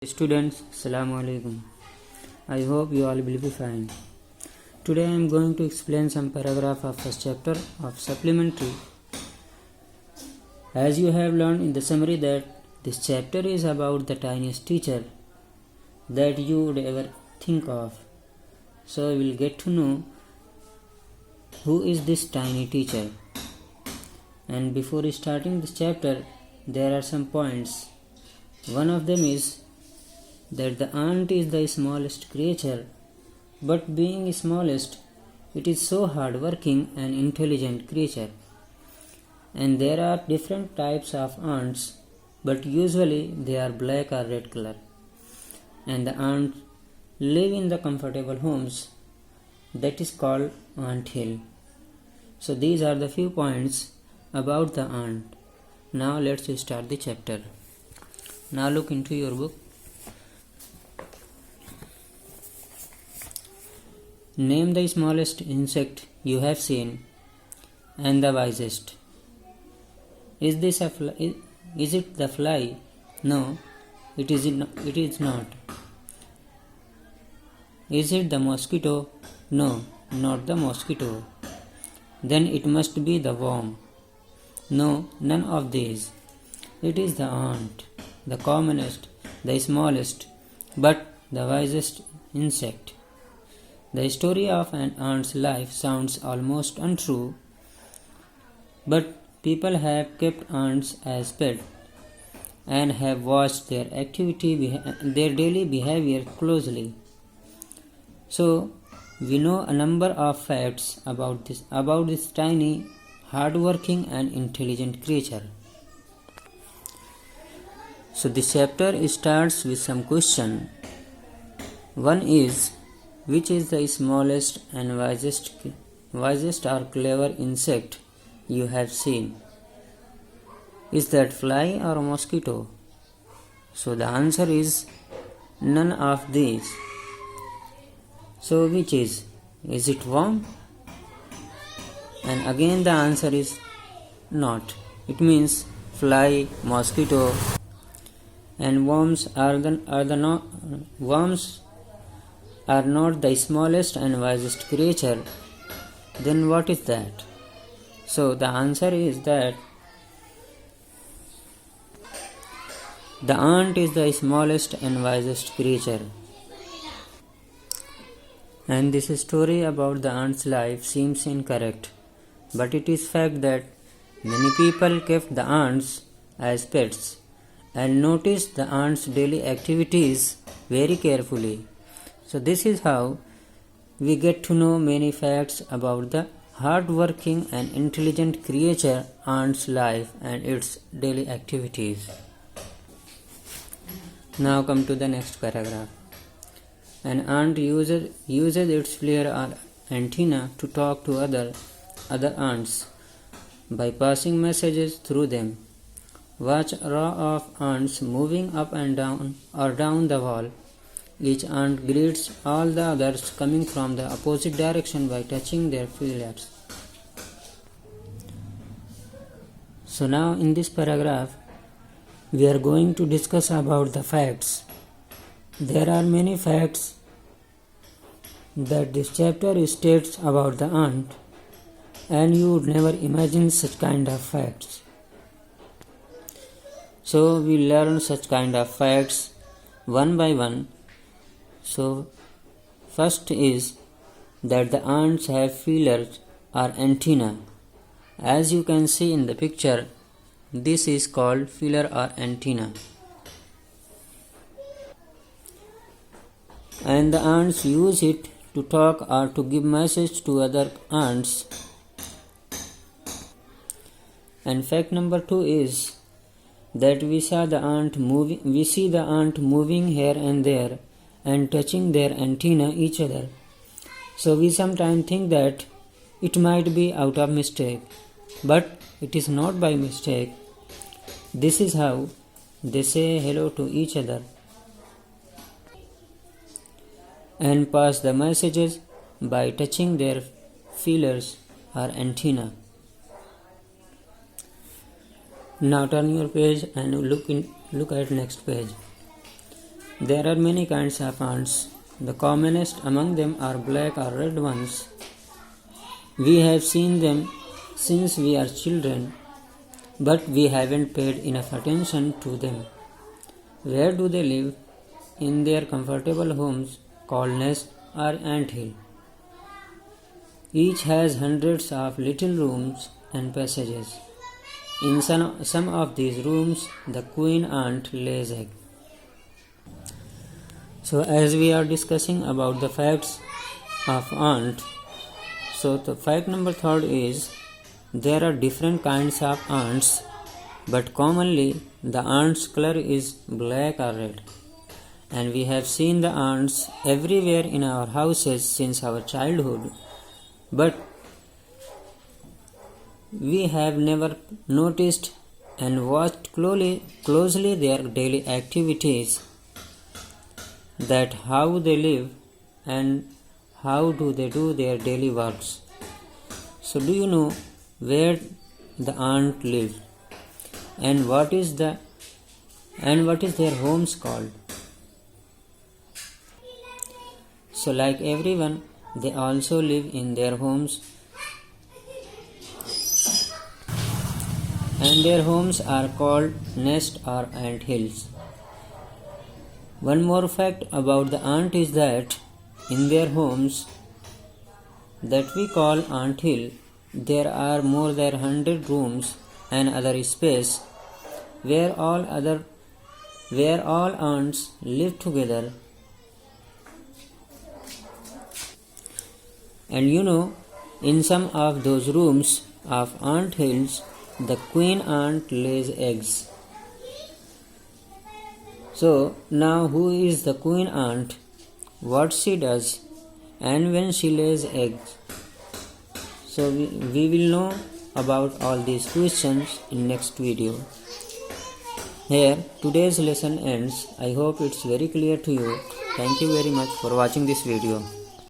Students, Assalamu alaikum. I hope you all will be fine. Today I am going to explain some paragraph of first chapter of supplementary. As you have learned in the summary that this chapter is about the tiniest teacher that you would ever think of. So we will get to know who is this tiny teacher. And before starting this chapter, there are some points. One of them is that the ant is the smallest creature, but being smallest, it is so hard-working and intelligent creature. And there are different types of ants, but usually they are black or red color. And the ants live in the comfortable homes that is called ant hill. So these are the few points about the ant. Now let's start the chapter. Now look into your book. Name the smallest insect you have seen and the wisest. Is it the fly? No, it is not. Is it the mosquito? No, not the mosquito. Then it must be the worm. No, none of these. It is the ant, the commonest, the smallest, but the wisest insect. The story of an ant's life sounds almost untrue, but people have kept ants as pets and have watched their daily behavior closely. So, we know a number of facts about this tiny, hard-working and intelligent creature. So, this chapter starts with some question. One is, which is the smallest and wisest or clever insect you have seen? Is that fly or mosquito? So the answer is none of these. So which is? Is it worm? And again the answer is not. It means fly, mosquito, and worms are not the smallest and wisest creature. Then what is that? So the answer is that the ant is the smallest and wisest creature. And this story about the ant's life seems incorrect, but it is fact that many people kept the ants as pets and noticed the ants' daily activities very carefully. So this is how we get to know many facts about the hard-working and intelligent creature ant's life and its daily activities. Now come to the next paragraph. An ant uses its flare or antenna to talk to other ants by passing messages through them. Watch a row of ants moving up and down or down the wall. Each ant greets all the others coming from the opposite direction by touching their feelers. So now in this paragraph, we are going to discuss about the facts. There are many facts that this chapter states about the ant, and you would never imagine such kind of facts. So we learn such kind of facts one by one. So, first is that the ants have feelers or antenna. As you can see in the picture, this is called feeler or antenna. And the ants use it to talk or to give message to other ants. And fact number 2 is that we see the ant moving here and there and touching their antenna each other. So we sometimes think that it might be out of mistake, but it is not by mistake. This is how they say hello to each other and pass the messages by touching their feelers or antenna. Now turn your page and look at next page. There are many kinds of ants. The commonest among them are black or red ones. We have seen them since we are children, but we haven't paid enough attention to them. Where do they live? In their comfortable homes called nest or anthill. Each has hundreds of little rooms and passages. In some of these rooms, the queen ant lays eggs. So, as we are discussing about the facts of ant, so the fact number 3 is there are different kinds of ants, but commonly the ant's color is black or red. And we have seen the ants everywhere in our houses since our childhood, but we have never noticed and watched closely their daily activities, that how they live and how do they do their daily works. So do you know where the ant lives and what is their homes called? So like everyone, they also live in their homes, and their homes are called nest or ant hills. One more fact about the ant is that in their homes that we call ant hill, there are more than 100 rooms and other space where all ants live together. And you know, in some of those rooms of ant hills, the queen ant lays eggs. So now who is the queen ant, what she does, and when she lays eggs? So we will know about all these questions in next video. Here today's lesson ends. I hope it's very clear to you. Thank you very much for watching this video.